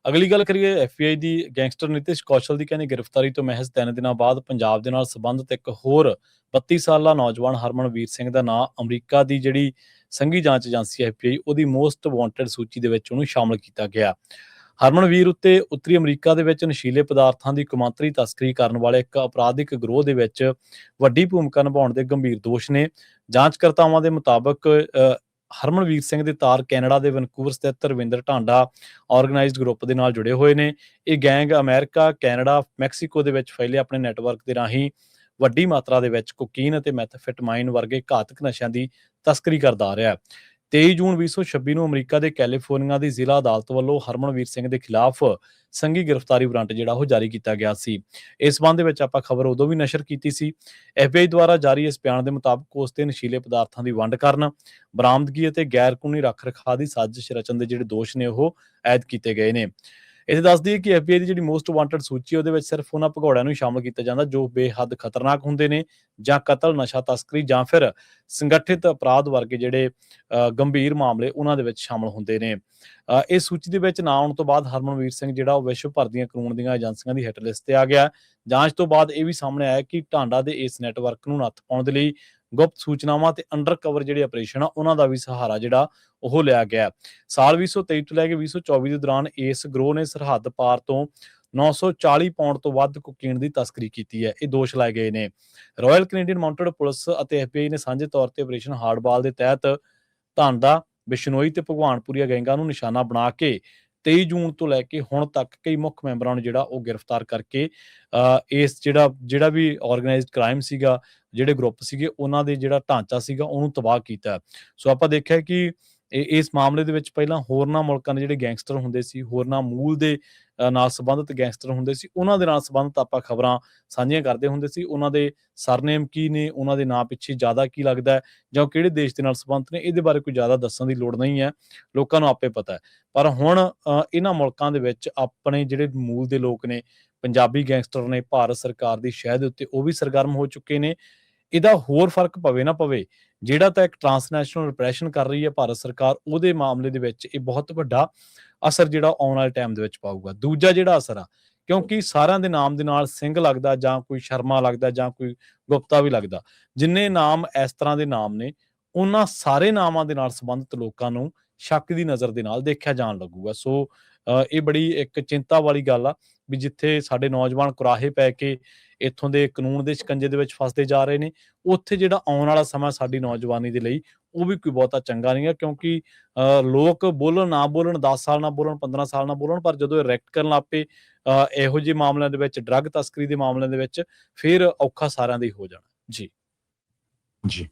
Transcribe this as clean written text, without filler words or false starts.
ਅਗਲੀ ਗੱਲ ਕਰੀਏ ਐਫਬੀਆਈ ਦੀ ਗੈਂਗਸਟਰ ਨਿਤਿਸ਼ ਕੌਸ਼ਲ ਦੀ ਕਹਿੰਦੇ ਗ੍ਰਿਫਤਾਰੀ ਤੋਂ ਮਹਿਜ਼ 3 ਦਿਨਾਂ ਬਾਅਦ ਪੰਜਾਬ ਦੇ ਨਾਲ ਸੰਬੰਧਿਤ ਇੱਕ ਹੋਰ 32 ਸਾਲਾ ਨੌਜਵਾਨ ਹਰਮਨਵੀਰ ਸਿੰਘ ਦਾ ਨਾਂ ਅਮਰੀਕਾ ਦੀ ਜਿਹੜੀ ਸੰਘੀ ਜਾਂਚ ਏਜੰਸੀ ਐਫਬੀਆਈ ਉਹਦੀ ਮੋਸਟ ਵਾਂਟਡ ਸੂਚੀ ਦੇ ਵਿੱਚ ਉਹਨੂੰ ਸ਼ਾਮਲ ਕੀਤਾ ਗਿਆ। ਹਰਮਨਵੀਰ ਉੱਤੇ ਉੱਤਰੀ ਅਮਰੀਕਾ ਦੇ ਵਿੱਚ ਨਸ਼ੀਲੇ ਪਦਾਰਥਾਂ ਦੀ ਕੌਮਾਂਤਰੀ ਤਸਕਰੀ ਕਰਨ ਵਾਲੇ ਇੱਕ ਅਪਰਾਧਿਕ ਗਰੋਹ ਦੇ ਵਿੱਚ ਵੱਡੀ ਭੂਮਿਕਾ ਨਿਭਾਉਣ ਦੇ ਗੰਭੀਰ ਦੋਸ਼ ਨੇ। ਜਾਂਚਕਰਤਾਵਾਂ ਦੇ ਮੁਤਾਬਕ ਹਰਮਨਵੀਰ ਸਿੰਘ ਦੇ ਤਾਰ ਕੈਨੇਡਾ ਦੇ ਵੈਨਕੂਵਰ ਸਥਿਤ ਰਵਿੰਦਰ ਢਾਂਡਾ ਆਰਗੇਨਾਈਜ਼ਡ ਗਰੁੱਪ ਦੇ ਨਾਲ ਜੁੜੇ ਹੋਏ ਨੇ। ਇਹ ਗੈਂਗ ਅਮਰੀਕਾ, ਕੈਨੇਡਾ, ਮੈਕਸੀਕੋ ਦੇ ਵਿੱਚ ਫੈਲੇ ਆਪਣੇ ਨੈਟਵਰਕ ਦੇ ਰਾਹੀਂ ਵੱਡੀ ਮਾਤਰਾ ਦੇ ਵਿੱਚ ਕੋਕੀਨ ਅਤੇ ਮੈਥਾਫੈਟਾਮਾਈਨ ਵਰਗੇ ਘਾਤਕ ਨਸ਼ਿਆਂ ਦੀ ਤਸਕਰੀ ਕਰਦਾ ਆ ਰਿਹਾ। 23 ਜੂਨ 2026 ਨੂੰ ਅਮਰੀਕਾ ਦੇ ਕੈਲੀਫੋਰਨੀਆ ਦੀ ਜ਼ਿਲ੍ਹਾ ਅਦਾਲਤ ਵੱਲੋਂ ਹਰਮਨਵੀਰ ਸਿੰਘ ਦੇ ਖਿਲਾਫ ਸੰਘੀ ਗ੍ਰਿਫਤਾਰੀ ਵਾਰੰਟ ਜਿਹੜਾ ਉਹ ਜਾਰੀ ਕੀਤਾ ਗਿਆ ਸੀ। ਇਸ ਸੰਬੰਧ ਦੇ ਵਿੱਚ ਆਪਾਂ ਖਬਰ ਉਦੋਂ ਵੀ ਨਸ਼ਰ ਕੀਤੀ ਸੀ। ਐਫਬੀਆਈ ਦੁਆਰਾ ਜਾਰੀ ਇਸ ਬਿਆਨ ਦੇ ਮੁਤਾਬਕ ਉਸ ਤੇ ਨਸ਼ੀਲੇ ਪਦਾਰਥਾਂ ਦੀ ਵੰਡ ਕਰਨ, ਬਰਾਮਦਗੀ ਅਤੇ ਗੈਰ ਕਾਨੂੰਨੀ ਰੱਖ ਰਖਾਅ ਦੀ ਸਾਜ਼ਿਸ਼ ਰਚਣ ਦੇ ਜਿਹੜੇ ਦੋਸ਼ ਨੇ ਉਹ ਆਇਦ ਕੀਤੇ ਗਏ ਨੇ। ਇਹ ਦੱਸ ਦਈਏ ਕਿ ਐਫਬੀਆਈ ਦੀ ਜਿਹੜੀ ਮੋਸਟ ਵਾਂਟਡ ਸੂਚੀ ਉਹਦੇ ਵਿੱਚ ਸਿਰਫ ਉਹਨਾਂ ਭਗੌੜਿਆਂ ਨੂੰ ਸ਼ਾਮਲ ਕੀਤਾ ਜਾਂਦਾ ਜੋ ਬੇਹੱਦ ਖਤਰਨਾਕ ਹੁੰਦੇ ਨੇ ਜਾਂ ਕਤਲ, ਨਸ਼ਾ ਤਸਕਰੀ ਜਾਂ ਫਿਰ ਸੰਗਠਿਤ ਅਪਰਾਧ ਵਰਗੇ ਜਿਹੜੇ ਗੰਭੀਰ ਮਾਮਲੇ ਉਹਨਾਂ ਦੇ ਵਿੱਚ ਸ਼ਾਮਲ ਹੁੰਦੇ ਨੇ। ਇਸ ਸੂਚੀ ਦੇ ਵਿੱਚ ਨਾਂ ਆਉਣ ਤੋਂ ਬਾਅਦ ਹਰਮਨਵੀਰ ਸਿੰਘ ਜਿਹੜਾ ਉਹ ਵਿਸ਼ਵ ਭਰ ਦੀਆਂ ਕਾਨੂੰਨ ਦੀਆਂ ਏਜੰਸੀਆਂ ਦੀ ਹਿੱਟ ਲਿਸਟ ਤੇ ਆ ਗਿਆ। ਜਾਂਚ ਤੋਂ ਬਾਅਦ ਇਹ ਵੀ ਸਾਹਮਣੇ ਆਇਆ ਕਿ ਢਾਂਡਾ ਦੇ ਇਸ ਨੈਟਵਰਕ ਨੂੰ ਨੱਥ ਪਾਉਣ ਦੇ ਲਈ ਗੁਪਤ ਸੂਚਨਾਵਾਂ ਤੇ ਅੰਡਰ ਕਵਰ ਜਿਹੜੇ ਆਪਰੇਸ਼ਨ ਆ ਉਹਨਾਂ ਦਾ ਵੀ ਸਹਾਰਾ ਜਿਹੜਾ ਉਹ ਲਿਆ ਗਿਆ। ਸਾਲ 2023 ਤੋਂ ਲੈ ਕੇ 2024 ਦੇ ਦੌਰਾਨ ਇਸ ਗਰੋਹ ਨੇ ਸਰਹੱਦ ਪਾਰ ਤੋਂ 940 ਪਾਉਂਡ ਤੋਂ ਵੱਧ ਕੋਕੀਨ ਦੀ ਤਸਕਰੀ ਕੀਤੀ ਹੈ। ਇਹ ਦੋਸ਼ ਲਾਏ ਗਏ ਨੇ। ਰਾਇਲ ਕੈਨੇਡੀਅਨ ਮਾਊਂਟਡ ਪੁਲਿਸ ਅਤੇ ਐਫਬੀਆਈ ਨੇ ਸਾਂਝੇ ਤੌਰ ਤੇ ਆਪਰੇਸ਼ਨ ਹਾਰਡਬਾਲ ਦੇ ਤਹਿਤ ਢਾਂਡਾ, ਬਿਸ਼ਨੋਈ ਤੇ ਭਗਵਾਨਪੁਰੀਆ ਗੈਂਗਾਂ ਨੂੰ ਨਿਸ਼ਾਨਾ ਬਣਾ ਕੇ 23 ਜੂਨ ਤੋਂ ਲੈ ਕੇ ਹੁਣ ਤੱਕ ਕਈ ਮੁੱਖ ਮੈਂਬਰਾਂ ਨੂੰ ਜਿਹੜਾ ਉਹ ਗ੍ਰਿਫਤਾਰ ਕਰਕੇ ਇਸ ਜਿਹੜਾ ਵੀ ਆਰਗੇਨਾਈਜ਼ਡ ਕ੍ਰਾਈਮ ਸੀਗਾ, ਜਿਹੜੇ ਗਰੁੱਪ ਸੀਗੇ ਉਹਨਾਂ ਦੇ ਜਿਹੜਾ ਢਾਂਚਾ ਸੀਗਾ ਉਹਨੂੰ ਤਬਾਹ ਕੀਤਾ। ਸੋ ਆਪਾਂ ਦੇਖਿਆ ਕਿ ਇਸ ਮਾਮਲੇ ਦੇ ਵਿੱਚ ਪਹਿਲਾਂ ਹੋਰਨਾਂ ਮੁਲਕਾਂ ਦੇ ਜਿਹੜੇ ਗੈਂਗਸਟਰ ਹੁੰਦੇ ਸੀ, ਹੋਰਨਾਂ ਮੂਲ ਦੇ ਨਾਲ ਸੰਬੰਧਿਤ ਗੈਂਗਸਟਰ ਹੁੰਦੇ ਸੀ, ਉਹਨਾਂ ਦੇ ਨਾਲ ਸੰਬੰਧਿਤ ਆਪਾਂ ਖਬਰਾਂ ਸਾਂਝੀਆਂ ਕਰਦੇ ਹੁੰਦੇ ਸੀ। ਉਹਨਾਂ ਦੇ ਸਰਨੇਮ ਕੀ ਨੇ, ਉਹਨਾਂ ਦੇ ਨਾਂ ਪਿੱਛੇ ਜ਼ਿਆਦਾ ਕੀ ਲੱਗਦਾ ਹੈ ਜਾਂ ਕਿਹੜੇ ਦੇਸ਼ ਦੇ ਨਾਲ ਸੰਬੰਧਿਤ ਨੇ, ਇਹਦੇ ਬਾਰੇ ਕੋਈ ਜ਼ਿਆਦਾ ਦੱਸਣ ਦੀ ਲੋੜ ਨਹੀਂ ਹੈ, ਲੋਕਾਂ ਨੂੰ ਆਪੇ ਪਤਾ ਹੈ। ਪਰ ਹੁਣ ਇਹਨਾਂ ਮੁਲਕਾਂ ਦੇ ਵਿੱਚ ਆਪਣੇ ਜਿਹੜੇ ਮੂਲ ਦੇ ਲੋਕ ਨੇ, ਪੰਜਾਬੀ ਗੈਂਗਸਟਰ ਨੇ, ਭਾਰਤ ਸਰਕਾਰ ਦੀ ਸ਼ਹਿ ਦੇ ਉੱਤੇ ਉਹ ਵੀ ਸਰਗਰਮ ਹੋ ਚੁੱਕੇ ਨੇ। ਇਹਦਾ ਹੋਰ ਫਰਕ ਪਵੇ ਨਾ ਪਵੇ, ਜਿਹੜਾ ਤਾਂ ਇੱਕ ਟਰਾਂਸਨੈਸ਼ਨਲ ਰਿਪਰੈਸ਼ਨ ਕਰ ਰਹੀ ਹੈ ਭਾਰਤ ਸਰਕਾਰ, ਉਹਦੇ ਮਾਮਲੇ ਦੇ ਵਿੱਚ ਇਹ ਬਹੁਤ ਵੱਡਾ ਅਸਰ ਜਿਹੜਾ ਆਉਣ ਵਾਲੇ ਟਾਈਮ ਦੇ ਵਿੱਚ ਪਾਊਗਾ। ਦੂਜਾ ਜਿਹੜਾ ਅਸਰ ਆ, ਕਿਉਂਕਿ ਸਾਰਿਆਂ ਦੇ ਨਾਮ ਦੇ ਨਾਲ ਸਿੰਘ ਲੱਗਦਾ ਜਾਂ ਕੋਈ ਸ਼ਰਮਾ ਲੱਗਦਾ ਜਾਂ ਕੋਈ ਗੁਪਤਾ ਵੀ ਲੱਗਦਾ, ਜਿੰਨੇ ਨਾਮ ਇਸ ਤਰ੍ਹਾਂ ਦੇ ਨਾਮ ਨੇ ਉਹਨਾਂ ਸਾਰੇ ਨਾਮਾਂ ਦੇ ਨਾਲ ਸੰਬੰਧਿਤ ਲੋਕਾਂ ਨੂੰ ਸ਼ੱਕ ਦੀ ਨਜ਼ਰ ਦੇ ਨਾਲ ਦੇਖਿਆ ਜਾਣ ਲੱਗੂਗਾ। ਸੋ ਇਹ ਬੜੀ ਇੱਕ ਚਿੰਤਾ ਵਾਲੀ ਗੱਲ ਆ ਵੀ ਜਿੱਥੇ ਸਾਡੇ ਨੌਜਵਾਨ ਕੁਰਾਹੇ ਪੈ ਕੇ ਇੱਥੋਂ ਦੇ ਕਾਨੂੰਨ ਦੇ ਸ਼ਿਕੰਜੇ ਦੇ ਵਿੱਚ ਫਸਦੇ ਜਾ ਰਹੇ ਨੇ, ਉੱਥੇ ਜਿਹੜਾ ਆਉਣ ਵਾਲਾ ਸਮਾਂ ਸਾਡੀ ਨੌਜਵਾਨੀ ਦੇ ਲਈ ਉਹ ਵੀ ਕੋਈ ਬਹੁਤਾ ਚੰਗਾ ਨਹੀਂ ਹੈ। ਕਿਉਂਕਿ ਲੋਕ ਬੋਲਣ ਨਾ ਬੋਲਣ, 10 ਸਾਲ ਨਾ ਬੋਲਣ, 15 ਸਾਲ ਨਾ ਬੋਲਣ, ਪਰ ਜਦੋਂ ਇਹ ਰਿਐਕਟ ਕਰਨ ਲੱਗ ਪਏ ਇਹੋ ਜਿਹੇ ਮਾਮਲਿਆਂ ਦੇ ਵਿੱਚ, ਡਰੱਗ ਤਸਕਰੀ ਦੇ ਮਾਮਲਿਆਂ ਦੇ ਵਿੱਚ, ਫਿਰ ਔਖਾ ਸਾਰਿਆਂ ਦਾ ਹੀ ਹੋ ਜਾਣਾ। ਜੀ।